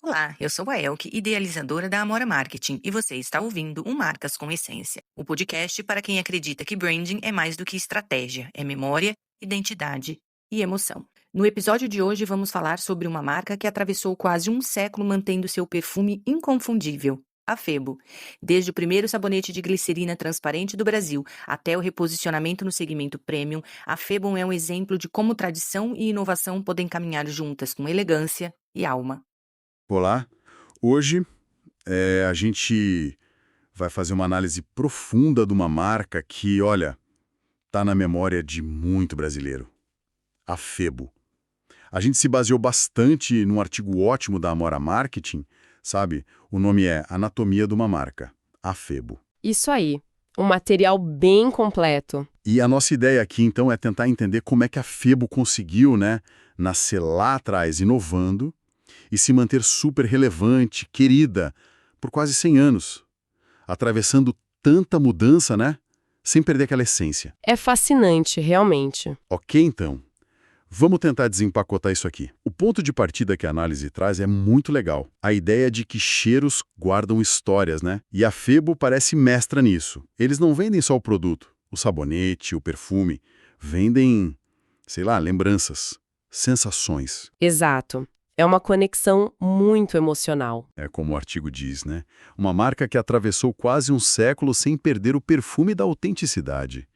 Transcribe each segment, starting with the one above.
Olá, eu sou a Elke, idealizadora da Amora Marketing, e você está ouvindo o Marcas com Essência, o podcast para quem acredita que branding é mais do que estratégia, é memória, identidade e emoção. No episódio de hoje vamos falar sobre uma marca que atravessou quase um século mantendo seu perfume inconfundível, a Febo. Desde o primeiro sabonete de glicerina transparente do Brasil até o reposicionamento no segmento premium, a Febo é um exemplo de como tradição e inovação podem caminhar juntas com elegância e alma. Olá, hoje a gente vai fazer uma análise profunda de uma marca que, olha, tá na memória de muito brasileiro, a Febo. A gente se baseou bastante num artigo ótimo da Amora Marketing, sabe? O nome é Anatomia de uma Marca, a Febo. Isso aí, um material bem completo. E a nossa ideia aqui, então, é tentar entender como é que a Febo conseguiu, nascer lá atrás, inovando, e se manter super relevante, querida, por quase 100 anos, atravessando tanta mudança, sem perder aquela essência. É fascinante, realmente. Ok, então? Vamos tentar desempacotar isso aqui. O ponto de partida que a análise traz é muito legal. A ideia de que cheiros guardam histórias, E a Febo parece mestra nisso. Eles não vendem só o produto, o sabonete, o perfume. Vendem, lembranças, sensações. Exato. É uma conexão muito emocional. É como o artigo diz, Uma marca que atravessou quase um século sem perder o perfume da autenticidade.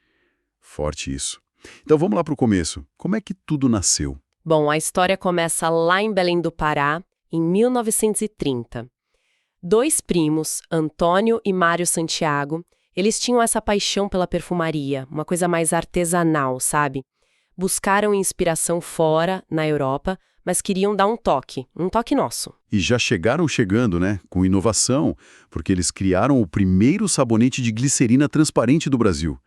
Forte isso. Então vamos lá para o começo. Como é que tudo nasceu? Bom, a história começa lá em Belém do Pará, em 1930. Dois primos, Antônio e Mário Santiago, eles tinham essa paixão pela perfumaria, uma coisa mais artesanal, sabe? Buscaram inspiração fora, na Europa, mas queriam dar um toque nosso. E já chegaram chegando, com inovação, porque eles criaram o primeiro sabonete de glicerina transparente do Brasil.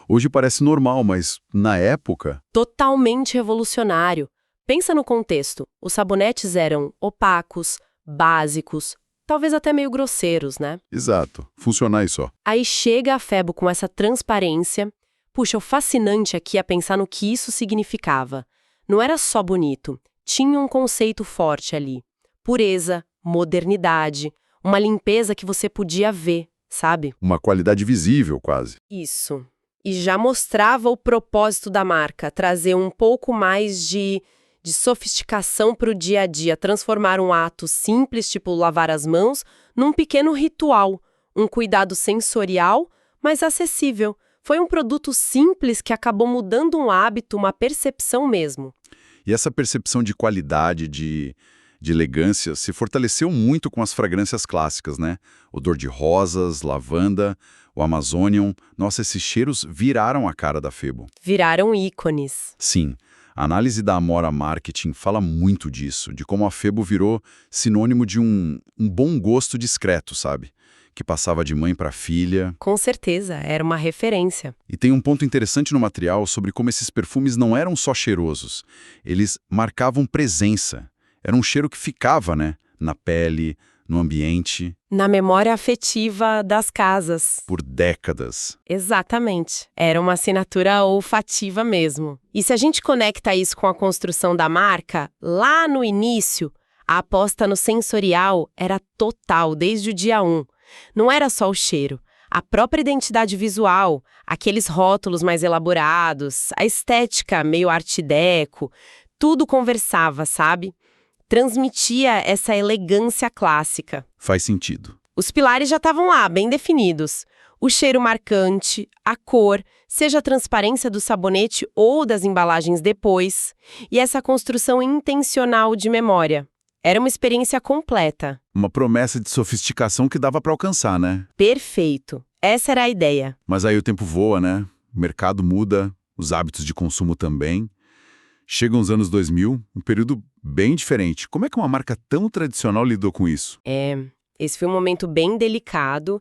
Hoje parece normal, mas na época... Totalmente revolucionário. Pensa no contexto. Os sabonetes eram opacos, básicos, talvez até meio grosseiros, Exato. Funcionais só. Aí chega a Febo com essa transparência. Puxa, o fascinante aqui é pensar no que isso significava. Não era só bonito. Tinha um conceito forte ali. Pureza, modernidade, uma limpeza que você podia ver, sabe? Uma qualidade visível, quase. Isso. E já mostrava o propósito da marca, trazer um pouco mais de sofisticação para o dia a dia, transformar um ato simples, tipo lavar as mãos, num pequeno ritual, um cuidado sensorial, mas acessível. Foi um produto simples que acabou mudando um hábito, uma percepção mesmo. E essa percepção de qualidade, de elegância, se fortaleceu muito com as fragrâncias clássicas, Odor de rosas, lavanda, o Amazonian. Nossa, esses cheiros viraram a cara da Febo. Viraram ícones. Sim. A análise da Amora Marketing fala muito disso, de como a Febo virou sinônimo de um bom gosto discreto, sabe? Que passava de mãe para filha. Com certeza, era uma referência. E tem um ponto interessante no material sobre como esses perfumes não eram só cheirosos. Eles marcavam presença. Era um cheiro que ficava, na pele, no ambiente. Na memória afetiva das casas. Por décadas. Exatamente. Era uma assinatura olfativa mesmo. E se a gente conecta isso com a construção da marca, lá no início, a aposta no sensorial era total, desde o dia 1. Não era só o cheiro. A própria identidade visual, aqueles rótulos mais elaborados, a estética meio art deco, tudo conversava, sabe? Transmitia essa elegância clássica. Faz sentido. Os pilares já estavam lá, bem definidos. O cheiro marcante, a cor, seja a transparência do sabonete ou das embalagens depois, e essa construção intencional de memória. Era uma experiência completa. Uma promessa de sofisticação que dava para alcançar, Perfeito. Essa era a ideia. Mas aí o tempo voa, O mercado muda, os hábitos de consumo também. Chegam os anos 2000, um período bem diferente. Como é que uma marca tão tradicional lidou com isso? Esse foi um momento bem delicado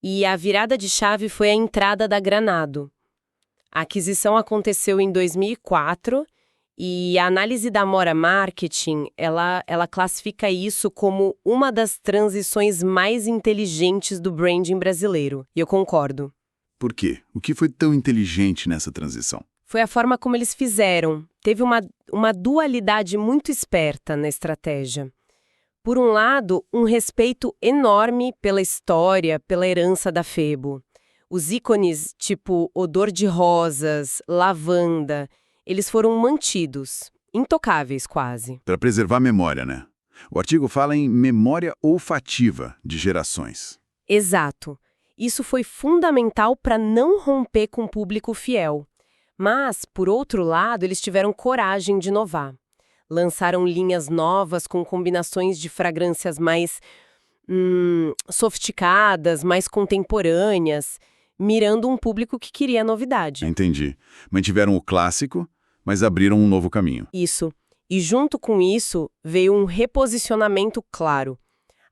e a virada de chave foi a entrada da Granado. A aquisição aconteceu em 2004 e a análise da Amora Marketing, ela classifica isso como uma das transições mais inteligentes do branding brasileiro. E eu concordo. Por quê? O que foi tão inteligente nessa transição? Foi a forma como eles fizeram. Teve uma dualidade muito esperta na estratégia. Por um lado, um respeito enorme pela história, pela herança da Febo. Os ícones tipo odor de rosas, lavanda, eles foram mantidos, intocáveis quase. Para preservar a memória, né? O artigo fala em memória olfativa de gerações. Exato. Isso foi fundamental para não romper com o público fiel. Mas, por outro lado, eles tiveram coragem de inovar. Lançaram linhas novas com combinações de fragrâncias mais sofisticadas, mais contemporâneas, mirando um público que queria novidade. Entendi. Mantiveram o clássico, mas abriram um novo caminho. Isso. E junto com isso, veio um reposicionamento claro.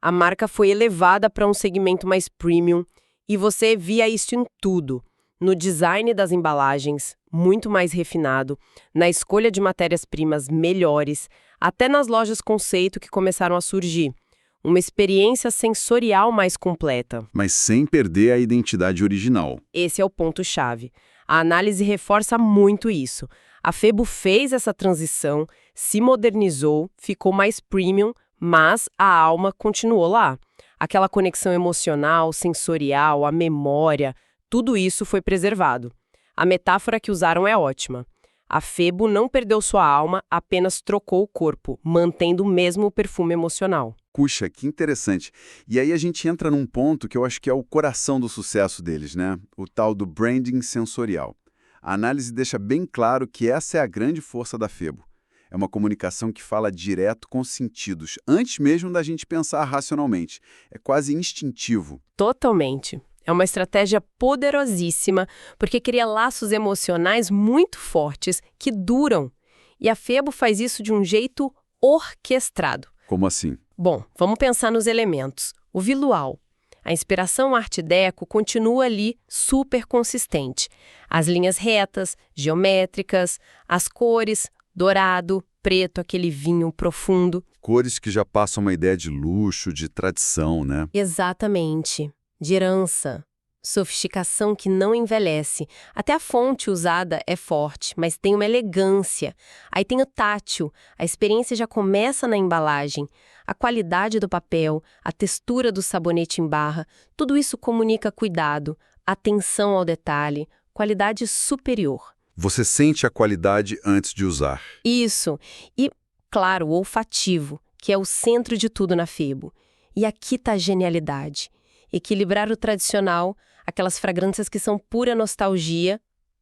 A marca foi elevada para um segmento mais premium e você via isso em tudo. No design das embalagens, muito mais refinado, na escolha de matérias-primas melhores, até nas lojas conceito que começaram a surgir. Uma experiência sensorial mais completa. Mas sem perder a identidade original. Esse é o ponto-chave. A análise reforça muito isso. A Febo fez essa transição, se modernizou, ficou mais premium, mas a alma continuou lá. Aquela conexão emocional, sensorial, a memória, tudo isso foi preservado. A metáfora que usaram é ótima. A Febo não perdeu sua alma, apenas trocou o corpo, mantendo o mesmo perfume emocional. Puxa, que interessante. E aí a gente entra num ponto que eu acho que é o coração do sucesso deles, né? O tal do branding sensorial. A análise deixa bem claro que essa é a grande força da Febo. É uma comunicação que fala direto com os sentidos, antes mesmo da gente pensar racionalmente. É quase instintivo. Totalmente. É uma estratégia poderosíssima, porque cria laços emocionais muito fortes, que duram. E a Febo faz isso de um jeito orquestrado. Como assim? Bom, vamos pensar nos elementos. O visual. A inspiração Art Deco continua ali super consistente. As linhas retas, geométricas, as cores, dourado, preto, aquele vinho profundo. Cores que já passam uma ideia de luxo, de tradição, né? Exatamente. De herança. Sofisticação que não envelhece. Até a fonte usada é forte, mas tem uma elegância. Aí tem o tátil. A experiência já começa na embalagem. A qualidade do papel, a textura do sabonete em barra, tudo isso comunica cuidado, atenção ao detalhe, qualidade superior. Você sente a qualidade antes de usar. Isso. E, claro, o olfativo, que é o centro de tudo na Febo. E aqui está a genialidade. Equilibrar o tradicional, aquelas fragrâncias que são pura nostalgia,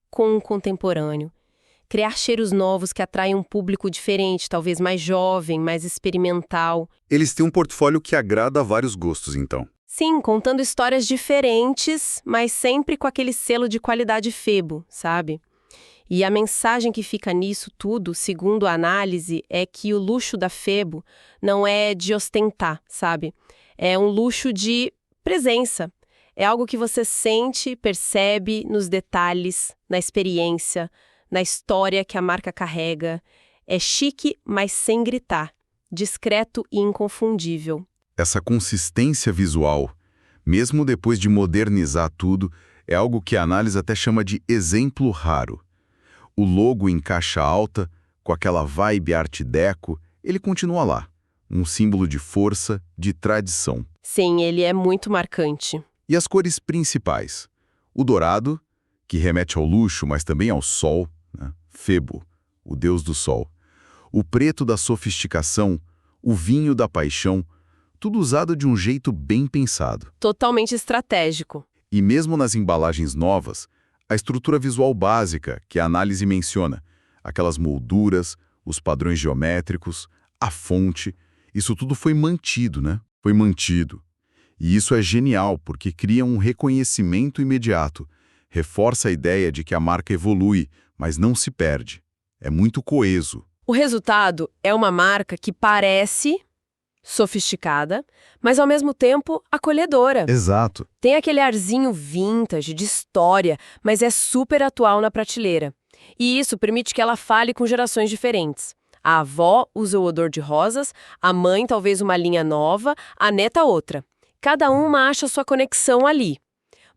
com o contemporâneo. Criar cheiros novos que atraem um público diferente, talvez mais jovem, mais experimental. Eles têm um portfólio que agrada a vários gostos, então. Sim, contando histórias diferentes, mas sempre com aquele selo de qualidade Febo, sabe? E a mensagem que fica nisso tudo, segundo a análise, é que o luxo da Febo não é de ostentar, sabe? É um luxo de presença. É algo que você sente, percebe nos detalhes, na experiência, na história que a marca carrega. É chique, mas sem gritar. Discreto e inconfundível. Essa consistência visual, mesmo depois de modernizar tudo, é algo que a análise até chama de exemplo raro. O logo em caixa alta, com aquela vibe Art Deco, ele continua lá. Um símbolo de força, de tradição. Sim, ele é muito marcante. E as cores principais? O dourado, que remete ao luxo, mas também ao sol, né? Febo, o deus do sol. O preto da sofisticação, o vinho da paixão, tudo usado de um jeito bem pensado. Totalmente estratégico. E mesmo nas embalagens novas, a estrutura visual básica que a análise menciona, aquelas molduras, os padrões geométricos, a fonte, isso tudo foi mantido, né? Foi mantido. E isso é genial porque cria um reconhecimento imediato, reforça a ideia de que a marca evolui, mas não se perde. É muito coeso. O resultado é uma marca que parece sofisticada, mas ao mesmo tempo acolhedora. Exato. Tem aquele arzinho vintage, de história, mas é super atual na prateleira. E isso permite que ela fale com gerações diferentes. A avó usa o odor de rosas, a mãe talvez uma linha nova, a neta outra. Cada uma acha sua conexão ali.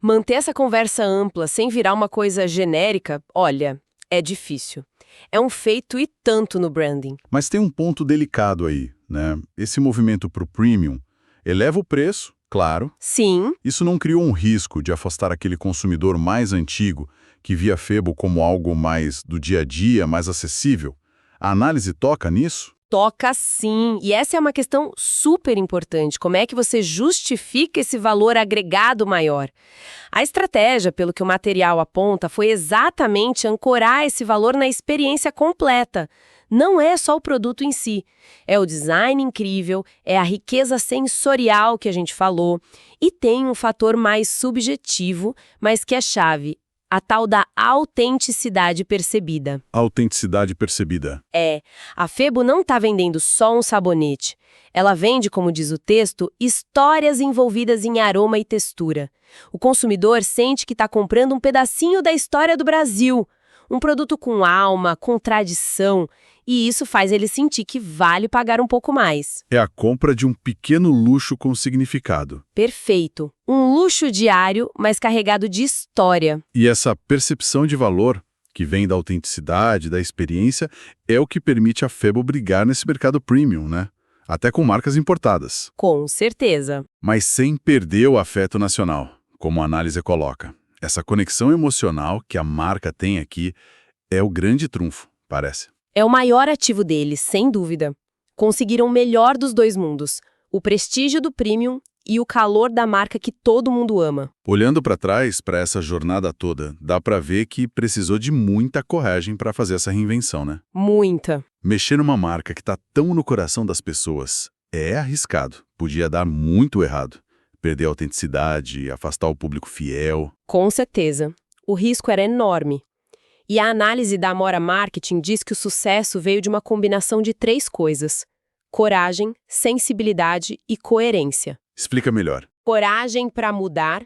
Manter essa conversa ampla sem virar uma coisa genérica, olha, é difícil. É um feito e tanto no branding. Mas tem um ponto delicado aí, né? Esse movimento para o premium eleva o preço, claro. Sim, Isso não criou um risco de afastar aquele consumidor mais antigo que via Febo como algo mais do dia a dia, mais acessível? A análise toca nisso? toca sim. E essa é uma questão super importante. Como é que você justifica esse valor agregado maior? A estratégia, pelo que o material aponta, foi exatamente ancorar esse valor na experiência completa. Não é só o produto em si. É o design incrível, é a riqueza sensorial que a gente falou, e tem um fator mais subjetivo, mas que é chave, a tal da autenticidade percebida. Autenticidade percebida. A Febo não está vendendo só um sabonete. Ela vende, como diz o texto, histórias envolvidas em aroma e textura. O consumidor sente que está comprando um pedacinho da história do Brasil. Um produto com alma, com tradição. E isso faz ele sentir que vale pagar um pouco mais. É a compra de um pequeno luxo com significado. Perfeito. Um luxo diário, mas carregado de história. E essa percepção de valor, que vem da autenticidade, da experiência, é o que permite a Febo brigar nesse mercado premium, né? Até com marcas importadas. Com certeza. Mas sem perder o afeto nacional, como a análise coloca. Essa conexão emocional que a marca tem aqui é o grande trunfo, parece. É o maior ativo deles, sem dúvida. Conseguiram o melhor dos dois mundos, o prestígio do premium e o calor da marca que todo mundo ama. Olhando para trás, para essa jornada toda, dá para ver que precisou de muita coragem para fazer essa reinvenção, né? Muita. Mexer numa marca que está tão no coração das pessoas é arriscado, podia dar muito errado. Perder a autenticidade, afastar o público fiel. Com certeza. O risco era enorme. E a análise da Amora Marketing diz que o sucesso veio de uma combinação de 3 coisas: coragem, sensibilidade e coerência. Explica melhor. Coragem para mudar,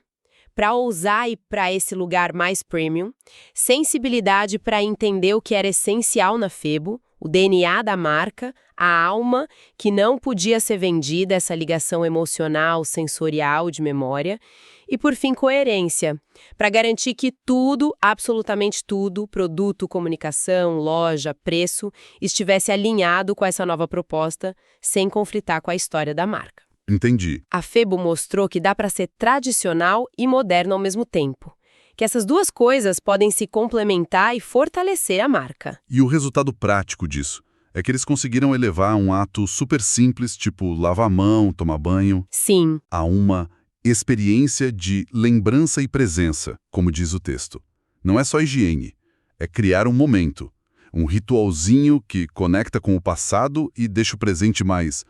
para ousar ir para esse lugar mais premium, sensibilidade para entender o que era essencial na Febo, o DNA da marca, a alma que não podia ser vendida, essa ligação emocional, sensorial, de memória, e por fim coerência, para garantir que tudo, absolutamente tudo, produto, comunicação, loja, preço, estivesse alinhado com essa nova proposta, sem conflitar com a história da marca. Entendi. A Febo mostrou que dá para ser tradicional e moderno ao mesmo tempo. Que essas duas coisas podem se complementar e fortalecer a marca. E o resultado prático disso é que eles conseguiram elevar um ato super simples, tipo lavar a mão, tomar banho, Sim, a uma experiência de lembrança e presença, como diz o texto. Não é só higiene, é criar um momento, um ritualzinho que conecta com o passado e deixa o presente mais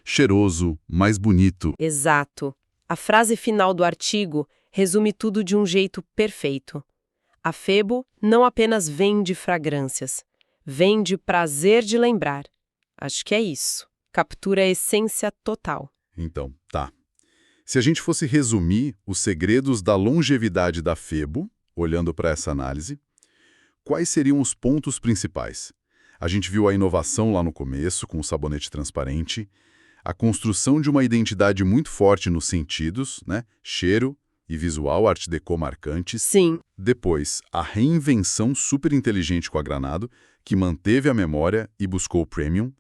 cheiroso, mais bonito. exato. A frase final do artigo resume tudo de um jeito perfeito. A Febo não apenas vende fragrâncias, vende prazer de lembrar. Acho que é isso. Captura a essência total. Então, tá. Se a gente fosse resumir os segredos da longevidade da Febo, olhando para essa análise, quais seriam os pontos principais? A gente viu a inovação lá no começo, com o sabonete transparente, a construção de uma identidade muito forte nos sentidos, né? Cheiro e visual, art déco marcantes. Sim, Depois, a reinvenção super inteligente com a Granado, que manteve a memória e buscou o premium.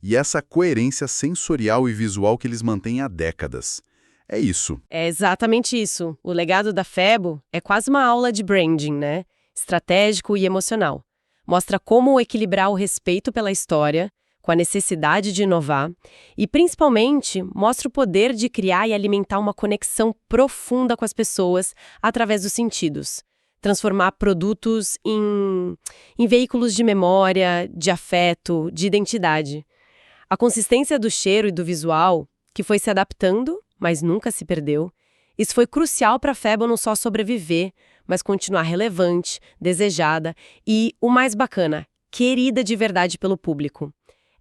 E essa coerência sensorial e visual que eles mantêm há décadas. É isso. é exatamente isso. O legado da Febo é quase uma aula de branding, né? Estratégico e emocional. Mostra como equilibrar o respeito pela história com a necessidade de inovar e, principalmente, mostra o poder de criar e alimentar uma conexão profunda com as pessoas através dos sentidos. Transformar produtos em veículos de memória, de afeto, de identidade. A consistência do cheiro e do visual, que foi se adaptando, mas nunca se perdeu, isso foi crucial para a Febo não só sobreviver, mas continuar relevante, desejada e, o mais bacana, querida de verdade pelo público.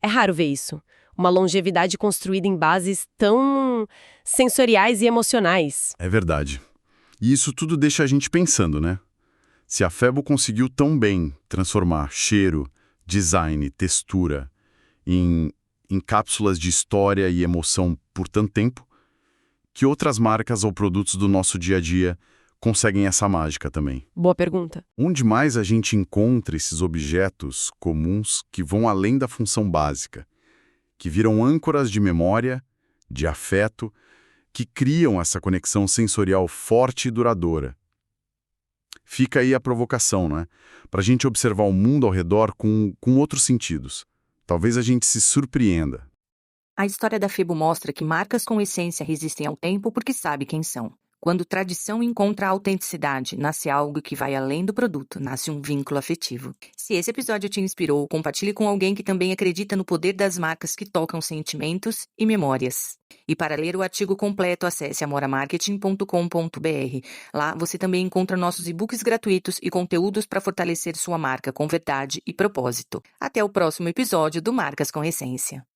É raro ver isso. Uma longevidade construída em bases tão sensoriais e emocionais. É verdade. E isso tudo deixa a gente pensando, né? Se a Febo conseguiu tão bem transformar cheiro, design, textura em cápsulas de história e emoção por tanto tempo, que outras marcas ou produtos do nosso dia a dia conseguem essa mágica também? Boa pergunta. Onde mais a gente encontra esses objetos comuns que vão além da função básica? que viram âncoras de memória, de afeto, que criam essa conexão sensorial forte e duradoura. Fica aí a provocação, né? Para a gente observar o mundo ao redor com outros sentidos. Talvez a gente se surpreenda. A história da Febo mostra que marcas com essência resistem ao tempo porque sabe quem são. Quando tradição encontra a autenticidade, nasce algo que vai além do produto, nasce um vínculo afetivo. Se esse episódio te inspirou, compartilhe com alguém que também acredita no poder das marcas que tocam sentimentos e memórias. E para ler o artigo completo, acesse amoramarketing.com.br. Lá você também encontra nossos e-books gratuitos e conteúdos para fortalecer sua marca com verdade e propósito. Até o próximo episódio do Marcas com Essência.